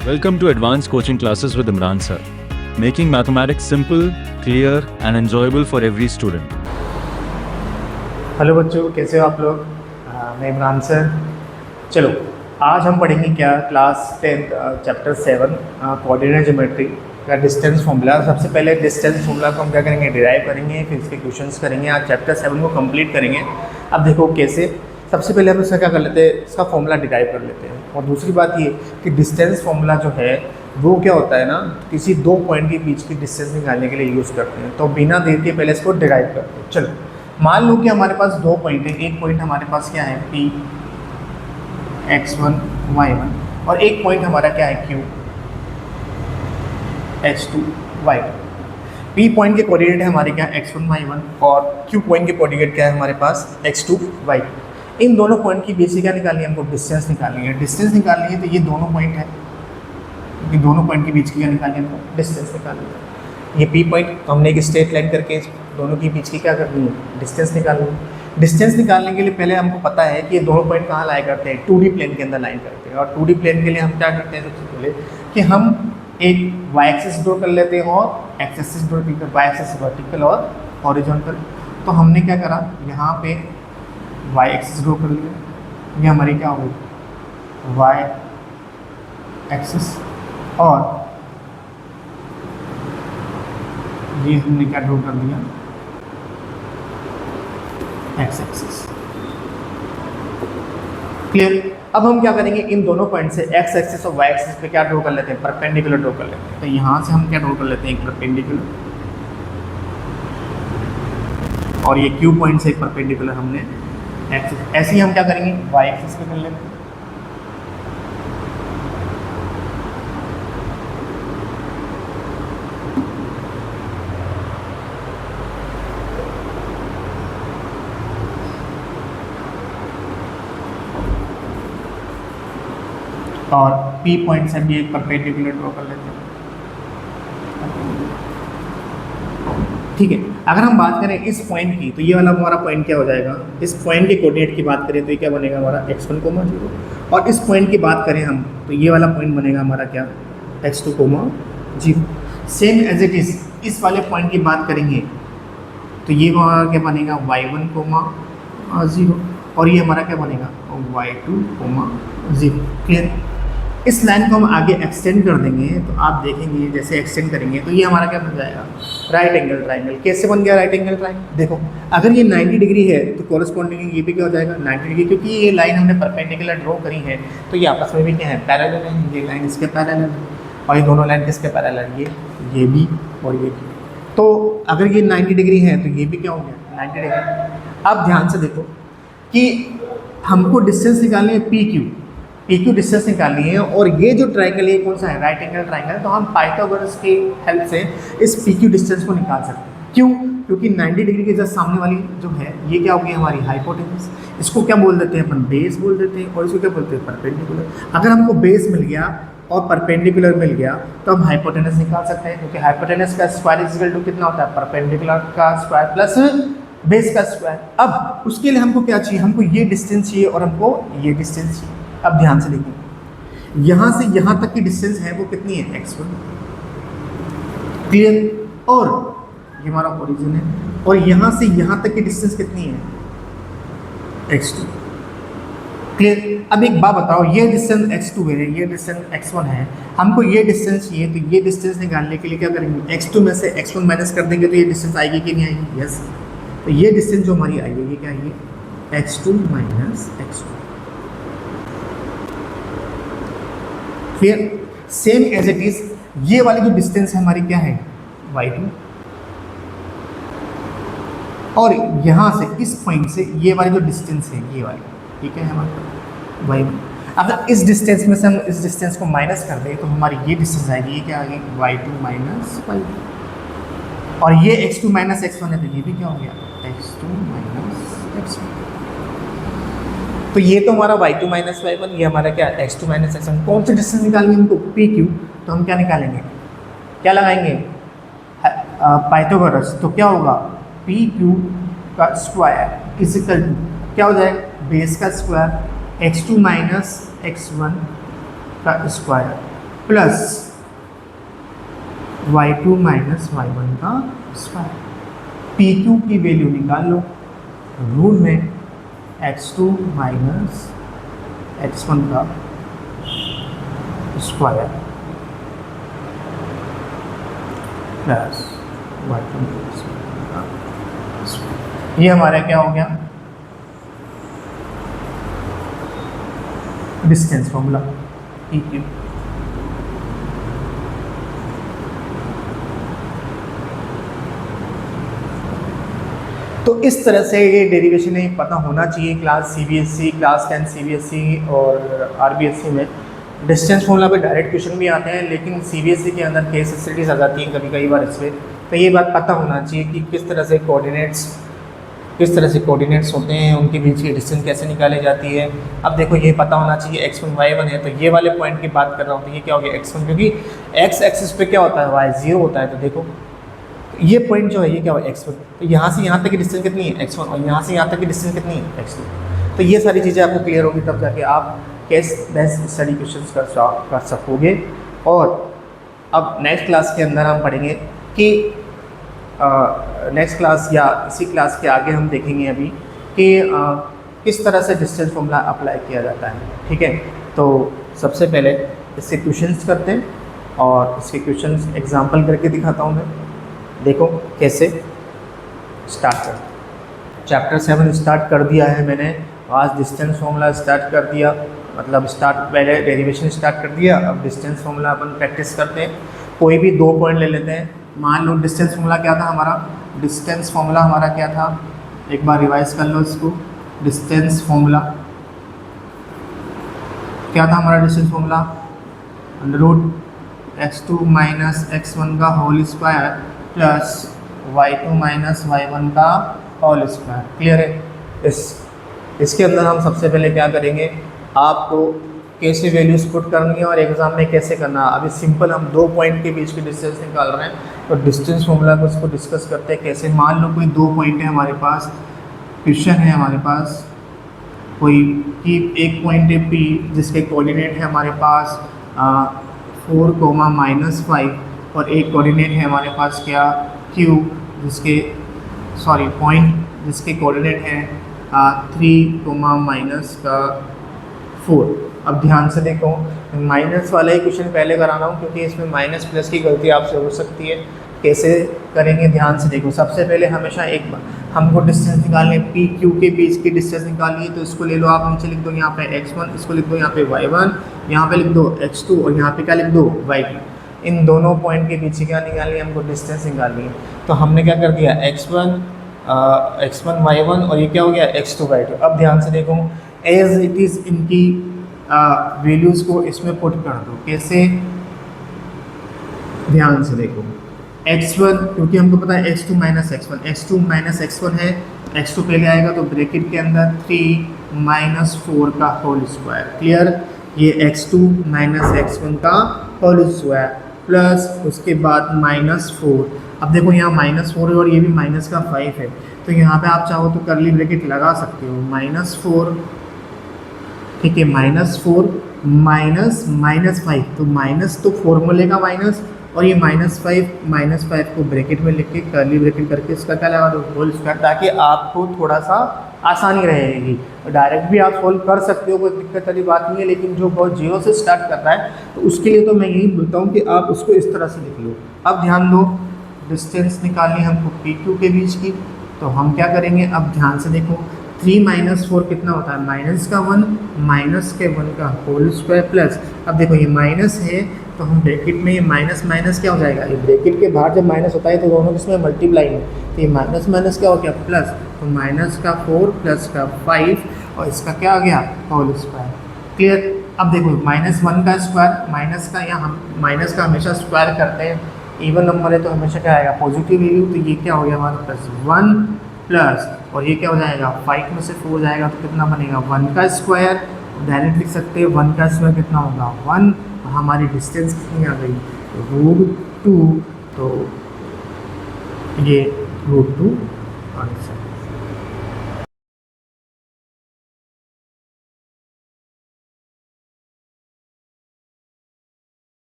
Welcome to Advanced Coaching Classes with Imran sir, making mathematics simple, clear and enjoyable for every student. Hello बच्चों, कैसे हो आप लोग। मैं इमरान सर। चलो आज हम पढ़ेंगे क्या, क्लास 10 चैप्टर 7 कोऑर्डिनेट ज्योमेट्री का डिस्टेंस फॉर्मूला। सबसे पहले डिस्टेंस फॉर्मूला को हम क्या करेंगे, डिराइव करेंगे, फिर इसके क्वेश्चंस करेंगे। आज चैप्टर 7 को कंप्लीट करेंगे। अब देखो कैसे, सबसे पहले हम इसका क्या कर लेते हैं, इसका फॉर्मूला डिराइव कर लेते हैं। और दूसरी बात ये कि डिस्टेंस फॉर्मूला जो है वो क्या होता है ना, किसी दो पॉइंट के बीच की डिस्टेंस निकालने के लिए यूज़ करते हैं। तो बिना देर के पहले इसको डिराइव करते हैं। चलो मान लो कि हमारे पास दो पॉइंट है। एक पॉइंट हमारे पास क्या है, P x1 y1, और एक पॉइंट हमारा क्या है, Q x2 y2। P point के कोऑर्डिनेट है हमारे क्या, x1 y1, और Q पॉइंट के कोऑर्डिनेट क्या है हमारे पास, x2 y2। इन दोनों पॉइंट की बीच से क्या निकालनी है, हमको डिस्टेंस निकालनी है। डिस्टेंस निकालनी है तो ये दोनों पॉइंट है, ये दोनों पॉइंट के बीच की क्या निकालनी है, हमको डिस्टेंस निकालनी है। ये P पॉइंट हमने एक स्ट्रेट लाइन करके दोनों के बीच की क्या करनी है, डिस्टेंस निकालनी है। डिस्टेंस निकालने के लिए पहले हमको पता है कि ये दोनों पॉइंट कहाँ लाया करते हैं, 2D प्लेन के अंदर लाइन करते हैं। और 2D प्लेन के लिए हम क्या करते हैं, सबसे पहले कि हम एक वाई एक्सिस ड्रॉ कर लेते हैं और एक्स एक्सिस ड्रॉ कर, वाई एक्सिस वर्टिकल और हॉरिजॉन्टल। तो हमने क्या करा, यहाँ पे वाई एक्सिस ड्रॉ कर लिया, ये हमारी क्या होगी, वाई एक्सिस, और ये हमने क्या ड्रॉ कर दिया, एक्स एक्सिस। क्लियर। अब हम क्या करेंगे, इन दोनों पॉइंट से एक्स एक्सिस और वाई एक्सिस पे क्या ड्रॉ कर लेते हैं, परपेंडिकुलर ड्रॉ कर लेते हैं। तो यहाँ से हम क्या ड्रॉ कर लेते हैं, एक परपेंडिकुलर, और ये क्यू पॉइंट से एक परपेंडिकुलर हमने एक्सिस। ऐसे ही हम क्या करेंगे, वाई एक्सिस पे कर लेते हैं। और P पॉइंट से भी एक परपेंडिकुलर ड्रॉ कर लेते हैं। ठीक है। अगर हम बात करें इस पॉइंट की, तो ये वाला हमारा पॉइंट क्या हो जाएगा, इस पॉइंट के कोऑर्डिनेट की बात करें तो ये क्या बनेगा हमारा, x1, 0। और इस पॉइंट की बात करें हम, तो ये वाला पॉइंट बनेगा हमारा क्या, x2, 0। Same as it is इस वाले पॉइंट की बात करेंगे तो ये हमारा क्या बनेगा, y1, 0, और ये हमारा क्या बनेगा, y2, 0। क्लियर। इस लाइन को हम आगे एक्सटेंड कर देंगे तो आप देखेंगे जैसे एक्सटेंड करेंगे तो ये हमारा क्या बन जाएगा, राइट एंगल ट्राइंगल। कैसे बन गया राइट एंगल ट्राइंगल, देखो अगर ये 90 डिग्री है तो कॉरस्पॉन्डिंग ये भी क्या हो जाएगा, 90 डिग्री, क्योंकि ये लाइन हमने परपेंडिकुलर ड्रॉ करी है तो ये आपस में भी क्या है, पैरेलल है। ये लाइन इसके पैरेलल है और ये दोनों लाइन किसके पैरेलल है, ये भी और ये भी। तो अगर ये 90 डिग्री है तो ये भी क्या हो गया, 90 डिग्री। अब ध्यान से देखो कि हमको डिस्टेंस निकालनी है, PQ डिस्टेंस निकालनी है, और ये जो ट्राइंगल है कौन सा है, राइट एंगल ट्राइंगल। तो हम पाइथागोरस की हेल्प से इस PQ डिस्टेंस को निकाल सकते हैं। क्यों, क्योंकि 90 डिग्री के जस्ट सामने वाली जो है ये क्या होगी, हमारी हाइपोटेनस। इसको क्या बोल देते हैं अपन, बेस बोल देते हैं, और इसको क्या बोलते हैं, परपेंडिकुलर। अगर हमको बेस मिल गया और परपेंडिकुलर मिल गया तो हम हाइपोटेनस निकाल सकते हैं, क्योंकि हाइपोटेनस का स्क्वायर इज इक्वल टू कितना होता है, परपेंडिकुलर का स्क्वायर प्लस बेस का स्क्वायर। अब उसके लिए हमको क्या चाहिए, हमको ये डिस्टेंस चाहिए और हमको ये डिस्टेंस चाहिए। अब ध्यान से देखिए, यहाँ से यहाँ तक की डिस्टेंस है वो कितनी है, x1। क्लियर। और ये हमारा ओरिजिन है, और यहाँ से यहाँ तक की डिस्टेंस कितनी है, x2। क्लियर। अब एक बात बताओ, ये डिस्टेंस x2 है, ये डिस्टेंस x1 है, हमको ये डिस्टेंस चाहिए। तो ये डिस्टेंस निकालने के लिए क्या करेंगे, x2 में से x1 माइनस कर देंगे तो ये डिस्टेंस आएगी कि नहीं आएगी, यस। तो ये डिस्टेंस जो हमारी आएगी ये क्या है, x2 माइनस x1। फिर सेम एज इट इज ये वाली जो डिस्टेंस है हमारी क्या है, y2, और यहाँ से इस पॉइंट से ये वाली जो डिस्टेंस है ये वाली, ठीक है, हमारा y1। अगर इस डिस्टेंस में से हम इस डिस्टेंस को माइनस कर दें तो हमारी ये डिस्टेंस आएगी, ये क्या आएगी, y2 माइनस y2। और ये x2 माइनस x1 है तो ये भी क्या हो गया, x2 माइनस x1। तो ये तो हमारा y2 माइनस y1, ये हमारा क्या, x2 माइनस x1। कौन सी डिस्टेंस निकालेंगे हमको, PQ। तो हम क्या निकालेंगे, क्या लगाएंगे, पाइथागोरस। तो क्या होगा, PQ का स्क्वायर इज इक्वल टू क्या हो जाएगा, बेस का स्क्वायर x2 माइनस x1 का square plus y2 minus y1 का स्क्वायर। पी क्यू की वैल्यू निकाल लो, रूट में x2 माइनस x1 का स्क्वायर प्लस y2 का स्क्वायर। ये हमारा क्या हो गया, डिस्टेंस फॉर्मूला पी क्यू। तो इस तरह से ये डेरिवेशन है, पता होना चाहिए क्लास सीबीएसई, क्लास 10 सीबीएसई और आरबीएसई में डिस्टेंस फॉर्मूला पे डायरेक्ट क्वेश्चन भी आते हैं, लेकिन सीबीएसई के अंदर केस स्टडीज आ जाती हैं कभी कई बार इसमें। तो ये बात पता होना चाहिए कि किस तरह से कोऑर्डिनेट्स होते हैं, उनके बीच की डिस्टेंस कैसे निकाली जाती है। अब देखो ये पता होना चाहिए x1 y1 है, तो ये वाले पॉइंट की बात कर रहा हूँ, तो ये क्या हो गया x1, क्योंकि x एक्सिस पे क्या होता है y 0 होता है। तो देखो ये पॉइंट जो है ये क्या हुआ x1, तो यहाँ से यहाँ तक की डिस्टेंस कितनी है x1, और यहाँ से यहाँ तक की डिस्टेंस कितनी है x2। तो ये सारी चीज़ें आपको क्लियर होगी, तब जाके आप केस बेस्ड स्टडी क्वेश्चंस कर सकोगे। और अब नेक्स्ट क्लास के अंदर हम पढ़ेंगे कि नेक्स्ट क्लास या इसी क्लास के आगे हम देखेंगे अभी कि किस तरह से डिस्टेंस फॉर्मूला अप्लाई किया जाता है। ठीक है, तो सबसे पहले इसके क्वेश्चंस करते हैं और इसके क्वेश्चंस एग्जांपल करके दिखाता हूँ मैं। देखो कैसे स्टार्ट कर, चैप्टर 7 स्टार्ट कर दिया है मैंने, आज डिस्टेंस फॉर्मूला स्टार्ट कर दिया, मतलब पहले डेरिवेशन स्टार्ट कर दिया, अब डिस्टेंस फॉर्मूला अपन प्रैक्टिस करते हैं। कोई भी 2 पॉइंट ले लेते हैं। मान लो डिस्टेंस फॉर्मूला क्या था हमारा, डिस्टेंस फॉर्मूला हमारा क्या था, एक बार रिवाइज कर लो इसको। डिस्टेंस फॉर्मूला क्या था हमारा, distance formula √x2 minus x1 का whole square plus y2 minus y1 का होल स्क्वायर। क्लियर है। इसके अंदर हम सबसे पहले क्या करेंगे, आपको कैसे वैल्यूज पुट करनी है और एग्जाम में कैसे करना है। अभी सिंपल हम 2 पॉइंट के बीच की डिस्टेंस निकाल रहे हैं, तो डिस्टेंस फॉर्मूला को इसको डिस्कस करते हैं कैसे। मान लो कोई 2 पॉइंट है हमारे पास, क्वेश्चन है हमारे पास कोई कि एक पॉइंट है P जिसके कोऑर्डिनेट है हमारे पास 4, -5 और एक कोऑर्डिनेट है हमारे पास क्या Q पॉइंट जिसके कोऑर्डिनेट है 3, -4। अब ध्यान से देखो, माइनस वाला ही क्वेश्चन पहले कराना हूँ क्योंकि इसमें माइनस प्लस की गलती आपसे हो सकती है। कैसे करेंगे ध्यान से देखो। सबसे पहले हमेशा एक बार हमको डिस्टेंस निकालनी है, पी क्यू के बीच की डिस्टेंस निकालनी है। तो इसको ले लो आप, नीचे लिख दो यहाँ पे x1, इसको लिख दो यहाँ पे y1, यहाँ पे लिख दो x2 और यहाँ पे क्या लिख दो y2। इन दोनों पॉइंट के बीच क्या निकालनी है, हमको डिस्टेंस निकालनी है। तो हमने क्या कर दिया, x1 y1 और ये क्या हो गया x2 y2। अब ध्यान से देखो, एज इट इज़ इनकी वैल्यूज़ को इसमें पुट कर दो। कैसे, ध्यान से देखो, x1 क्योंकि हमको पता है x2 माइनस x1 है, x2 पहले आएगा तो ब्रैकेट के अंदर 3 - 4 का होल स्क्वायर। क्लियर, ये x2 माइनस x1 का होल स्क्वायर प्लस उसके बाद -4। अब देखो यहाँ -4 है और ये भी -5 है, तो यहाँ पे आप चाहो तो करली ब्रैकेट लगा सकते हो, -4, ठीक है, -4 -5, तो माइनस तो फॉर्मूले का माइनस, और ये -5 को ब्रैकेट में लिख के करली ब्रैकेट करके इसका क्या लगा दो, होल स्क्वायर, ताकि आपको थोड़ा सा आसानी रहेगी। डायरेक्ट भी आप सोल्व कर सकते हो, कोई दिक्कत वाली बात नहीं है, लेकिन जो बहुत जीरो से स्टार्ट कर रहा है तो उसके लिए तो मैं यही बोलता हूँ कि आप उसको इस तरह से लिख लो। अब ध्यान दो, डिस्टेंस निकालनी है हमको पी क्यू के बीच की, तो हम क्या करेंगे, अब ध्यान से देखो, 3 - 4 कितना होता है, -1 का होल स्क्वायर प्लस, अब देखो ये माइनस है तो हम ब्रैकेट में ये माइनस क्या हो जाएगा, ये ब्रैकेट के बाहर जब माइनस होता है तो दोनों किसमें मल्टीप्लाई है, तो ये माइनस क्या हो गया प्लस, तो -4 प्लस 5 और इसका क्या आ गया, होल स्क्वायर। क्लियर। अब देखो -1 का स्क्वायर, माइनस का हमेशा स्क्वायर करते हैं, इवन नंबर है तो हमेशा क्या आएगा, पॉजिटिव वैल्यू, तो ये क्या हो गया हमारा +1 प्लस, और ये क्या हो जाएगा, 5 में से 4 जाएगा तो कितना बनेगा, 1 का स्क्वायर। डायरेक्ट लिख सकते हैं 1 का स्क्वायर कितना होगा, 1, हमारी डिस्टेंस कितनी आ गई, √2, तो ये √2 आंसर।